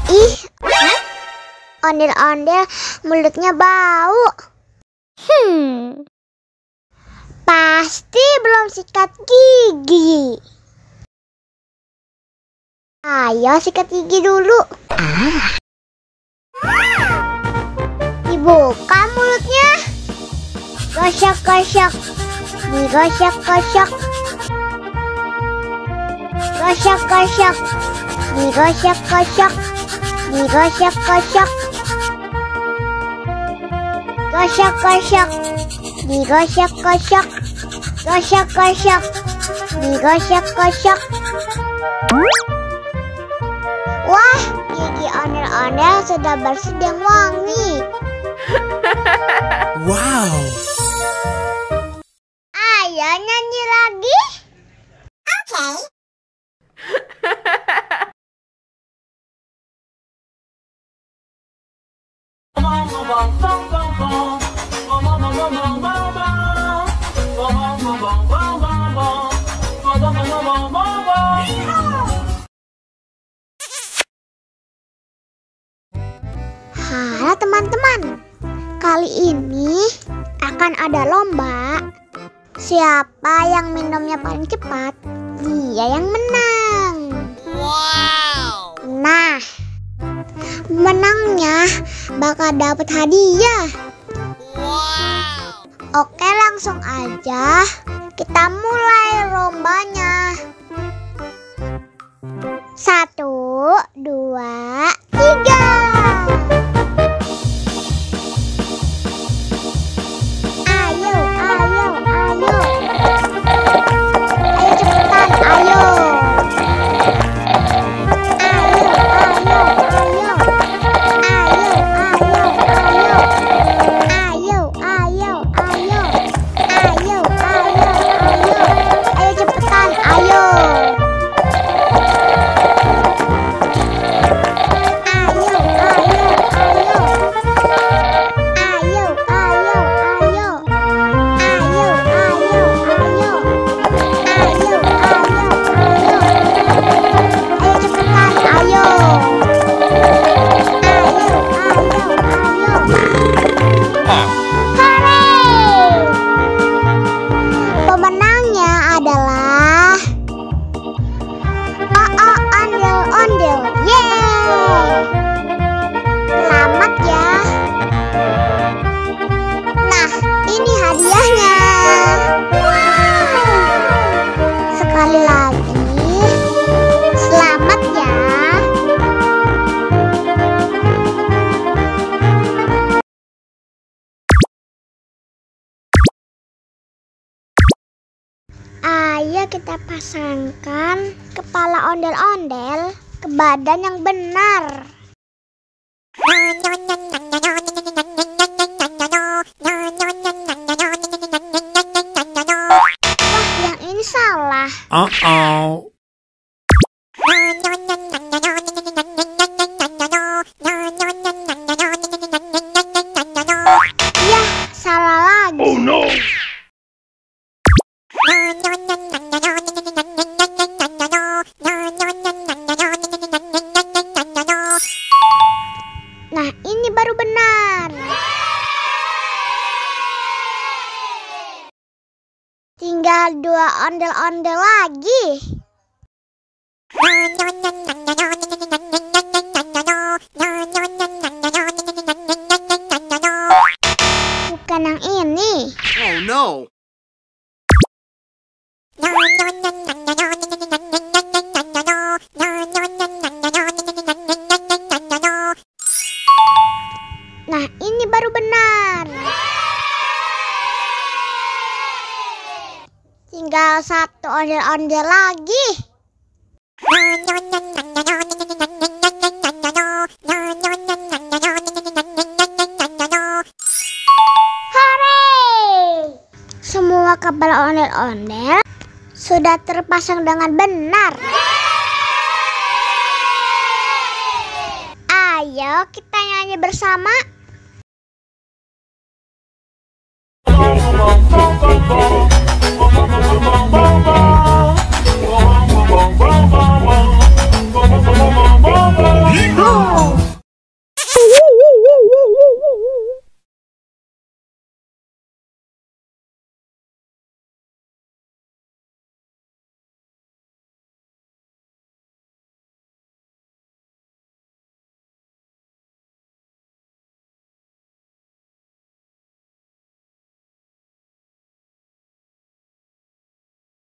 Ih, ondel-ondel mulutnya bau. Pasti belum sikat gigi. Ayo sikat gigi dulu. Dibuka mulutnya. Gosok-gosok. Digosok-gosok. Gosok-gosok. Digosok-gosok. Digosok-gosok. Gosok-gosok. Digosok-gosok. Gosok-gosok. Digosok-gosok. Wah, gigi ondel-ondel sudah bersih dan wangi. Wow. Ayo nyanyi lagi. Oke. Halo teman-teman, kali ini akan ada lomba. Siapa yang minumnya paling cepat, dia yang menang. Wow. Nah, menangnya bakal dapat hadiah. Wow. Oke, langsung aja kita mulai lombanya. 1, 2, 3. Ayo kita pasangkan kepala ondel-ondel ke badan yang benar. Wah, yang ini salah. Uh-oh. Yah, salah lagi. Oh no. Nah, ini baru benar. Tinggal 2 ondel-ondel lagi. Bukan yang ini. Oh no. Nah, ini baru benar. Tinggal 1 ondel-ondel lagi. Hore! Semua kepala ondel-ondel sudah terpasang dengan benar. Ayo kita nyanyi bersama. Bom, bom, bom, bom, bom.